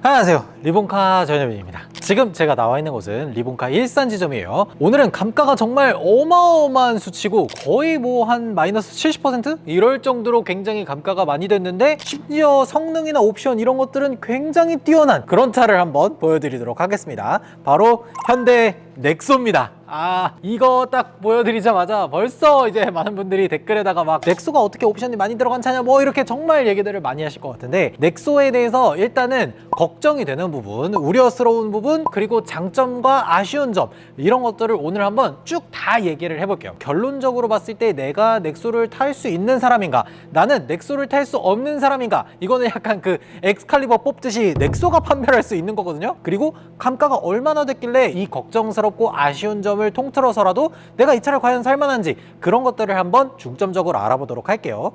안녕하세요, 리본카 전현민입니다. 지금 제가 나와 있는 곳은 리본카 일산 지점이에요. 오늘은 감가가 정말 어마어마한 수치고 거의 뭐 한 마이너스 70%? 이럴 정도로 굉장히 감가가 많이 됐는데, 심지어 성능이나 옵션 이런 것들은 굉장히 뛰어난 그런 차를 한번 보여드리도록 하겠습니다. 바로 현대 넥소입니다. 이거 딱 보여드리자마자 벌써 이제 많은 분들이 댓글에다가 막 넥소가 어떻게 옵션이 많이 들어간 차냐 뭐 이렇게 정말 얘기들을 많이 하실 것 같은데, 넥소에 대해서 일단은 걱정이 되는 부분, 우려스러운 부분, 그리고 장점과 아쉬운 점, 이런 것들을 오늘 한번 쭉 다 얘기를 해볼게요. 결론적으로 봤을 때 내가 넥소를 탈 수 있는 사람인가, 나는 넥소를 탈 수 없는 사람인가, 이거는 약간 그 엑스칼리버 뽑듯이 넥소가 판별할 수 있는 거거든요. 그리고 감가가 얼마나 됐길래 이 걱정스럽고 아쉬운 점을 통틀어서라도 내가 이 차를 과연 살만한지, 그런 것들을 한번 중점적으로 알아보도록 할게요.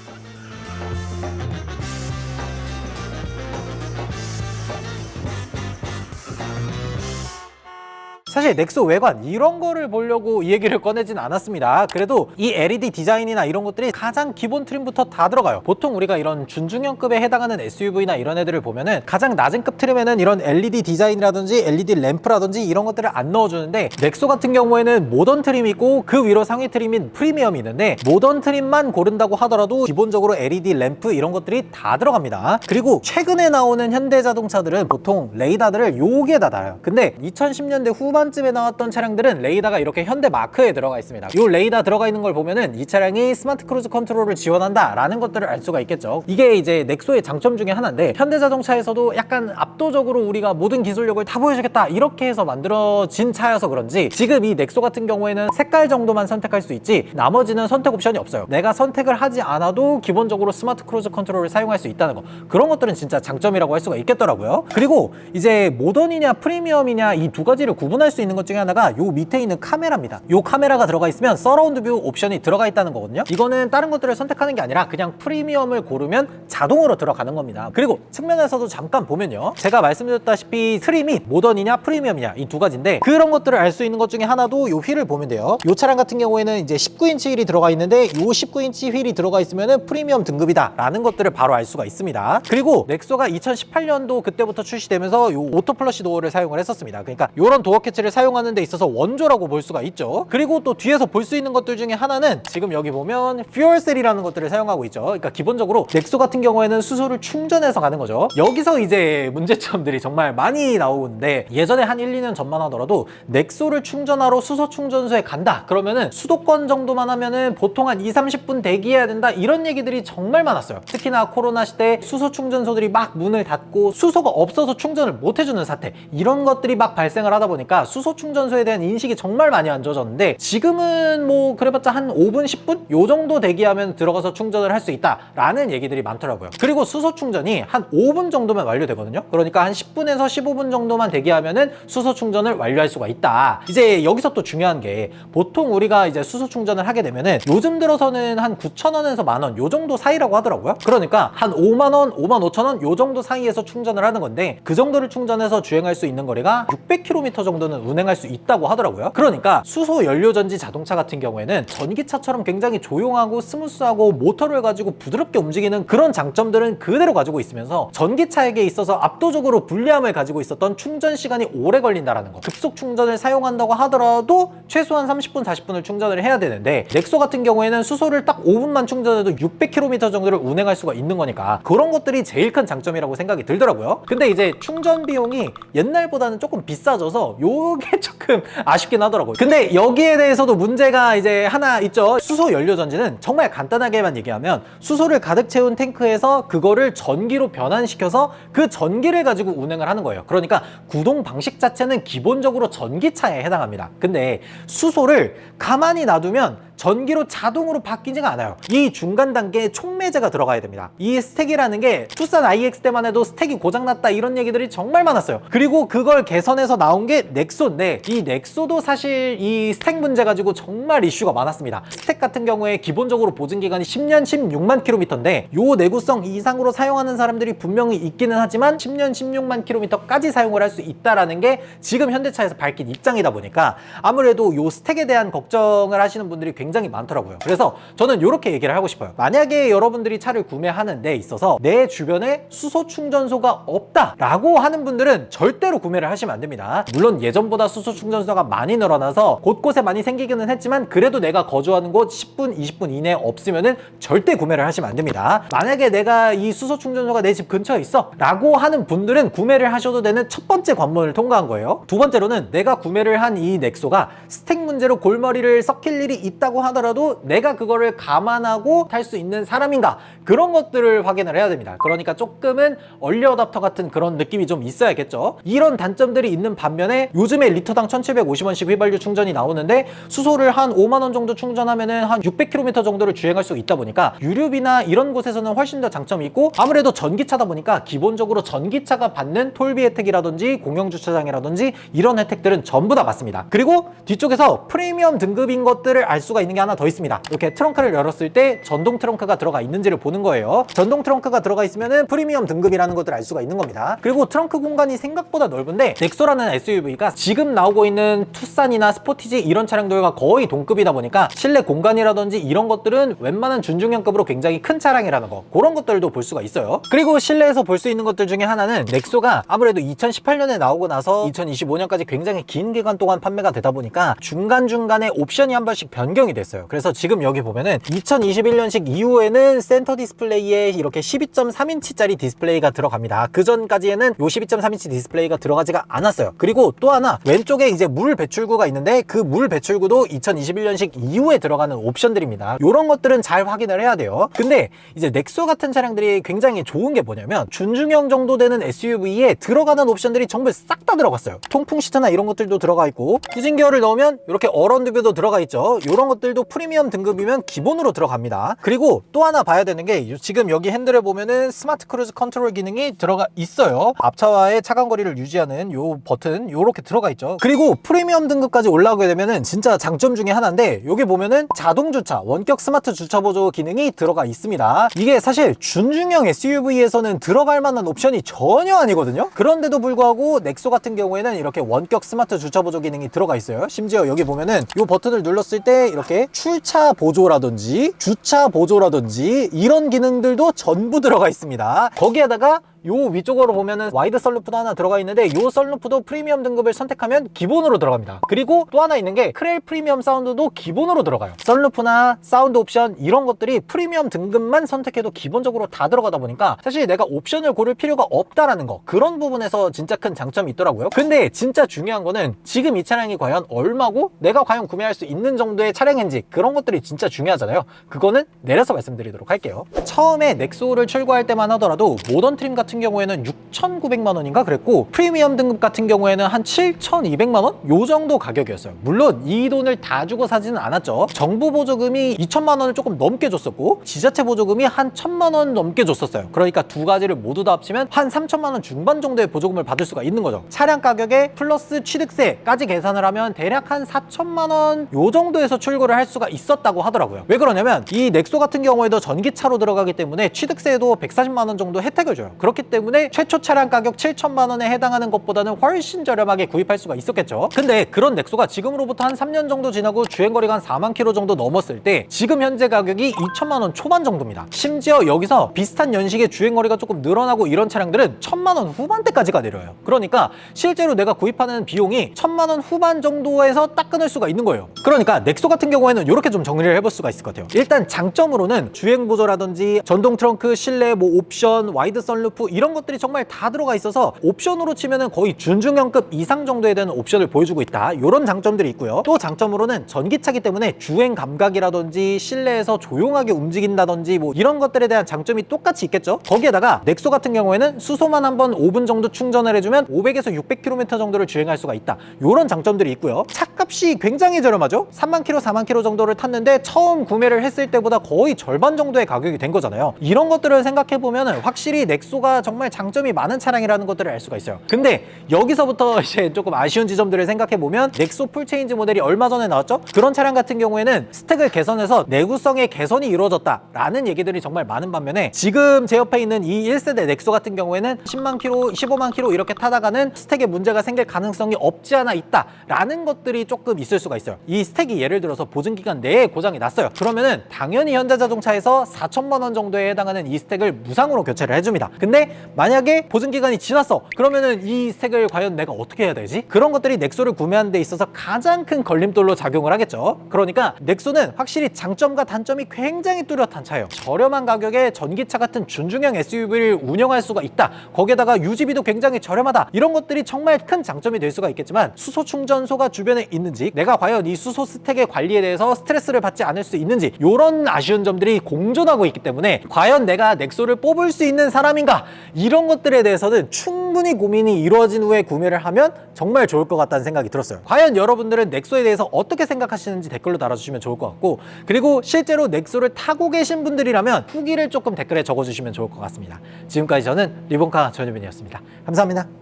사실 넥소 외관 이런 거를 보려고 이 얘기를 꺼내진 않았습니다. 그래도 이 LED 디자인이나 이런 것들이 가장 기본 트림부터 다 들어가요. 보통 우리가 이런 준중형급에 해당하는 SUV나 이런 애들을 보면은 가장 낮은 급 트림에는 이런 LED 디자인이라든지 LED 램프라든지 이런 것들을 안 넣어주는데, 넥소 같은 경우에는 모던 트림이 있고 그 위로 상위 트림인 프리미엄이 있는데, 모던 트림만 고른다고 하더라도 기본적으로 LED 램프 이런 것들이 다 들어갑니다. 그리고 최근에 나오는 현대자동차들은 보통 레이더들을 여기에다 달아요. 근데 2010년대 후반쯤에 나왔던 차량들은 레이더가 이렇게 현대 마크에 들어가 있습니다. 이 레이더 들어가 있는 걸 보면은 이 차량이 스마트 크루즈 컨트롤을 지원한다 라는 것들을 알 수가 있겠죠. 이게 이제 넥소의 장점 중에 하나인데, 현대자동차에서도 약간 압도적으로 우리가 모든 기술력을 다 보여주겠다 이렇게 해서 만들어진 차여서 그런지, 지금 이 넥소 같은 경우에는 색깔 정도만 선택할 수 있지 나머지는 선택 옵션이 없어요. 내가 선택을 하지 않아도 기본적으로 스마트 크루즈 컨트롤을 사용할 수 있다는 거, 그런 것들은 진짜 장점이라고 할 수가 있겠더라고요. 그리고 이제 모던이냐 프리미엄이냐 이 두 가지를 구분할 수 있는 것 중에 하나가 요 밑에 있는 카메라입니다. 요 카메라가 들어가 있으면 서라운드 뷰 옵션이 들어가 있다는 거거든요. 이거는 다른 것들을 선택하는 게 아니라 그냥 프리미엄을 고르면 자동으로 들어가는 겁니다. 그리고 측면에서도 잠깐 보면요, 제가 말씀드렸다시피 트림이 모던이냐 프리미엄이냐 이 두 가지인데, 그런 것들을 알 수 있는 것 중에 하나도 요 휠을 보면 돼요. 요 차량 같은 경우에는 이제 19인치 휠이 들어가 있는데, 요 19인치 휠이 들어가 있으면은 프리미엄 등급이다 라는 것들을 바로 알 수가 있습니다. 그리고 넥소가 2018년도 그때부터 출시되면서 요 오토 플러시 도어를 사용을 했었습니다. 그러니까 요런 도어 캐치를 사용하는 데 있어서 원조라고 볼 수가 있죠. 그리고 또 뒤에서 볼 수 있는 것들 중에 하나는 지금 여기 보면 퓨얼셀이라는 것들을 사용하고 있죠. 그러니까 기본적으로 넥소 같은 경우에는 수소를 충전해서 가는 거죠. 여기서 이제 문제점들이 정말 많이 나오는데, 예전에 한 1, 2년 전만 하더라도 넥소를 충전하러 수소 충전소에 간다 그러면은 수도권 정도만 하면은 보통 한 2, 30분 대기해야 된다 이런 얘기들이 정말 많았어요. 특히나 코로나 시대에 수소 충전소들이 막 문을 닫고 수소가 없어서 충전을 못 해주는 사태, 이런 것들이 막 발생을 하다 보니까 수소 충전소에 대한 인식이 정말 많이 안 좋아졌는데, 지금은 뭐 그래봤자 한 5분, 10분? 요 정도 대기하면 들어가서 충전을 할 수 있다라는 얘기들이 많더라고요. 그리고 수소 충전이 한 5분 정도면 완료되거든요. 그러니까 한 10분에서 15분 정도만 대기하면은 수소 충전을 완료할 수가 있다. 이제 여기서 또 중요한 게, 보통 우리가 이제 수소 충전을 하게 되면은 요즘 들어서는 한 9,000원에서 만원 요 정도 사이라고 하더라고요. 그러니까 한 5만원, 55,000원 요 정도 사이에서 충전을 하는 건데, 그 정도를 충전해서 주행할 수 있는 거리가 600km 정도는 운행할 수 있다고 하더라고요. 그러니까 수소 연료전지 자동차 같은 경우에는 전기차처럼 굉장히 조용하고 스무스하고 모터를 가지고 부드럽게 움직이는 그런 장점들은 그대로 가지고 있으면서, 전기차에게 있어서 압도적으로 불리함을 가지고 있었던 충전 시간이 오래 걸린다라는 거, 급속 충전을 사용한다고 하더라도 최소한 30분, 40분을 충전을 해야 되는데, 넥소 같은 경우에는 수소를 딱 5분만 충전해도 600km 정도를 운행할 수가 있는 거니까 그런 것들이 제일 큰 장점이라고 생각이 들더라고요. 근데 이제 충전 비용이 옛날보다는 조금 비싸져서 요게 조금 아쉽긴 하더라고요. 근데 여기에 대해서도 문제가 이제 하나 있죠. 수소 연료전지는 정말 간단하게만 얘기하면, 수소를 가득 채운 탱크에서 그거를 전기로 변환시켜서 그 전기를 가지고 운행을 하는 거예요. 그러니까 구동 방식 자체는 기본적으로 전기차에 해당합니다. 근데 수소를 가만히 놔두면 전기로 자동으로 바뀌지가 않아요. 이 중간 단계에 촉매제가 들어가야 됩니다. 이 스택이라는 게 투싼 IX 때만 해도 스택이 고장났다 이런 얘기들이 정말 많았어요. 그리고 그걸 개선해서 나온 게 넥소인데, 이 넥소도 사실 이 스택 문제 가지고 정말 이슈가 많았습니다. 스택 같은 경우에 기본적으로 보증기간이 10년 16만 킬로미터인데, 요 내구성 이상으로 사용하는 사람들이 분명히 있기는 하지만 10년 16만 킬로미터까지 사용을 할 수 있다라는 게 지금 현대차에서 밝힌 입장이다 보니까, 아무래도 요 스택에 대한 걱정을 하시는 분들이 굉장히 굉장히 많더라고요. 그래서 저는 이렇게 얘기를 하고 싶어요. 만약에 여러분들이 차를 구매하는 데 있어서 내 주변에 수소 충전소가 없다라고 하는 분들은 절대로 구매를 하시면 안 됩니다. 물론 예전보다 수소 충전소가 많이 늘어나서 곳곳에 많이 생기기는 했지만 그래도 내가 거주하는 곳 10분, 20분 이내에 없으면은 절대 구매를 하시면 안 됩니다. 만약에 내가 이 수소 충전소가 내 집 근처에 있어 라고 하는 분들은 구매를 하셔도 되는 첫 번째 관문을 통과한 거예요. 두 번째로는 내가 구매를 한 이 넥소가 스택 문제로 골머리를 썩힐 일이 있다고 하더라도 내가 그거를 감안하고 탈 수 있는 사람인가, 그런 것들을 확인을 해야 됩니다. 그러니까 조금은 얼리 어답터 같은 그런 느낌이 좀 있어야겠죠. 이런 단점들이 있는 반면에 요즘에 리터당 1750원씩 휘발유 충전이 나오는데 수소를 한 5만원 정도 충전하면은 한 600km 정도를 주행할 수 있다 보니까 유류비나 이런 곳에서는 훨씬 더 장점이 있고, 아무래도 전기차다 보니까 기본적으로 전기차가 받는 톨비 혜택이라든지 공영주차장이라든지 이런 혜택들은 전부 다 받습니다. 그리고 뒤쪽에서 프리미엄 등급인 것들을 알 수가 있는 게 하나 더 있습니다. 이렇게 트렁크를 열었을 때 전동 트렁크가 들어가 있는지를 보는 거예요. 전동 트렁크가 들어가 있으면은 프리미엄 등급이라는 것들을 알 수가 있는 겁니다. 그리고 트렁크 공간이 생각보다 넓은데 넥소라는 SUV가 지금 나오고 있는 투싼이나 스포티지 이런 차량들과 거의 동급이다 보니까 실내 공간이라든지 이런 것들은 웬만한 준중형급으로 굉장히 큰 차량이라는 거, 그런 것들도 볼 수가 있어요. 그리고 실내에서 볼 수 있는 것들 중에 하나는 넥소가 아무래도 2018년에 나오고 나서 2025년까지 굉장히 긴 기간 동안 판매가 되다 보니까 중간중간에 옵션이 한 번씩 변경이 됐어요. 그래서 지금 여기 보면은 2021년식 이후에는 센터 디스플레이에 이렇게 12.3인치짜리 디스플레이가 들어갑니다. 그 전까지에는 요 12.3인치 디스플레이가 들어가지가 않았어요. 그리고 또 하나 왼쪽에 이제 물 배출구가 있는데 그 물 배출구도 2021년식 이후에 들어가는 옵션들입니다. 이런 것들은 잘 확인을 해야 돼요. 근데 이제 넥소 같은 차량들이 굉장히 좋은 게 뭐냐면 준중형 정도 되는 SUV에 들어가는 옵션들이 전부 싹 다 들어갔어요. 통풍 시트나 이런 것들도 들어가 있고, 후진 기어를 넣으면 이렇게 어라운드뷰도 들어가 있죠. 이런 것들도 프리미엄 등급이면 기본으로 들어갑니다. 그리고 또 하나 봐야 되는 게 지금 여기 핸들에 보면은 스마트 크루즈 컨트롤 기능이 들어가 있어요. 앞차와의 차간 거리를 유지하는 요 버튼 요렇게 들어가 있죠. 그리고 프리미엄 등급까지 올라오게 되면은 진짜 장점 중에 하나인데, 여기 보면은 자동 주차, 원격 스마트 주차 보조 기능이 들어가 있습니다. 이게 사실 준중형 SUV에서는 들어갈 만한 옵션이 전혀 아니거든요. 그런데도 불구하고 넥소 같은 경우에는 이렇게 원격 스마트 주차 보조 기능이 들어가 있어요. 심지어 여기 보면은 이 버튼을 눌렀을 때 이렇게 출차 보조라든지 주차 보조라든지 이런 기능들도 전부 들어가 있습니다. 거기에다가 요 위쪽으로 보면은 와이드 썬루프도 하나 들어가 있는데, 요 썬루프도 프리미엄 등급을 선택하면 기본으로 들어갑니다. 그리고 또 하나 있는 게 크렐 프리미엄 사운드도 기본으로 들어가요. 썬루프나 사운드 옵션 이런 것들이 프리미엄 등급만 선택해도 기본적으로 다 들어가다 보니까 사실 내가 옵션을 고를 필요가 없다라는 거, 그런 부분에서 진짜 큰 장점이 있더라고요. 근데 진짜 중요한 거는 지금 이 차량이 과연 얼마고 내가 과연 구매할 수 있는 정도의 차량인지, 그런 것들이 진짜 중요하잖아요. 그거는 내려서 말씀드리도록 할게요. 처음에 넥소를 출고할 때만 하더라도 모던 트림 같은 경우에는 6,900만 원인가 그랬고, 프리미엄 등급 같은 경우에는 한 7,200만 원? 요 정도 가격이었어요. 물론 이 돈을 다 주고 사지는 않았죠. 정부 보조금이 2천만 원을 조금 넘게 줬었고, 지자체 보조금이 한 1,000만 원 넘게 줬었어요. 그러니까 두 가지를 모두 다 합치면 한 3천만 원 중반 정도의 보조금을 받을 수가 있는 거죠. 차량 가격에 플러스 취득세까지 계산을 하면 대략 한 4천만 원 요 정도에서 출고를 할 수가 있었다고 하더라고요. 왜 그러냐면 이 넥소 같은 경우에도 전기차로 들어가기 때문에 취득세도 140만 원 정도 혜택을 줘요. 그렇기 때문에 최초 차량 가격 7천만 원에 해당하는 것보다는 훨씬 저렴하게 구입할 수가 있었겠죠. 근데 그런 넥소가 지금으로부터 한 3년 정도 지나고 주행거리가 한 4만 킬로 정도 넘었을 때 지금 현재 가격이 2천만 원 초반 정도입니다. 심지어 여기서 비슷한 연식의 주행거리가 조금 늘어나고 이런 차량들은 1,000만 원 후반대까지가 내려요. 그러니까 실제로 내가 구입하는 비용이 1,000만 원 후반 정도에서 딱 끊을 수가 있는 거예요. 그러니까 넥소 같은 경우에는 이렇게 좀 정리를 해볼 수가 있을 것 같아요. 일단 장점으로는 주행 보조라든지 전동 트렁크, 실내 뭐 옵션, 와이드 썬루프 이런 것들이 정말 다 들어가 있어서 옵션으로 치면은 거의 준중형급 이상 정도에 대한 옵션을 보여주고 있다. 이런 장점들이 있고요. 또 장점으로는 전기차기 때문에 주행 감각이라든지 실내에서 조용하게 움직인다든지 뭐 이런 것들에 대한 장점이 똑같이 있겠죠. 거기에다가 넥소 같은 경우에는 수소만 한번 5분 정도 충전을 해주면 500에서 600km 정도를 주행할 수가 있다. 이런 장점들이 있고요. 차값이 굉장히 저렴하죠. 3만 킬로, 4만 킬로 정도를 탔는데 처음 구매를 했을 때보다 거의 절반 정도의 가격이 된 거잖아요. 이런 것들을 생각해 보면 확실히 넥소가 생각보다 정말 장점이 많은 차량이라는 것들을 알 수가 있어요. 근데 여기서부터 이제 조금 아쉬운 지점들을 생각해보면 넥소 풀체인지 모델이 얼마 전에 나왔죠? 그런 차량 같은 경우에는 스택을 개선해서 내구성의 개선이 이루어졌다라는 얘기들이 정말 많은 반면에 지금 제 옆에 있는 이 1세대 넥소 같은 경우에는 10만 킬로, 15만 킬로 이렇게 타다가는 스택에 문제가 생길 가능성이 없지 않아 있다라는 것들이 조금 있을 수가 있어요. 이 스택이 예를 들어서 보증기간 내에 고장이 났어요. 그러면은 당연히 현대자동차에서 4천만 원 정도에 해당하는 이 스택을 무상으로 교체를 해줍니다. 근데 만약에 보증기간이 지났어. 그러면은 이 스택을 과연 내가 어떻게 해야 되지? 그런 것들이 넥소를 구매하는 데 있어서 가장 큰 걸림돌로 작용을 하겠죠. 그러니까 넥소는 확실히 장점과 단점이 굉장히 뚜렷한 차예요. 저렴한 가격에 전기차 같은 준중형 SUV를 운영할 수가 있다. 거기에다가 유지비도 굉장히 저렴하다. 이런 것들이 정말 큰 장점이 될 수가 있겠지만 수소 충전소가 주변에 있는지, 내가 과연 이 수소 스택의 관리에 대해서 스트레스를 받지 않을 수 있는지, 이런 아쉬운 점들이 공존하고 있기 때문에 과연 내가 넥소를 뽑을 수 있는 사람인가, 이런 것들에 대해서는 충분히 고민이 이루어진 후에 구매를 하면 정말 좋을 것 같다는 생각이 들었어요. 과연 여러분들은 넥소에 대해서 어떻게 생각하시는지 댓글로 달아주시면 좋을 것 같고, 그리고 실제로 넥소를 타고 계신 분들이라면 후기를 조금 댓글에 적어주시면 좋을 것 같습니다. 지금까지 저는 리본카 전유빈이었습니다. 감사합니다.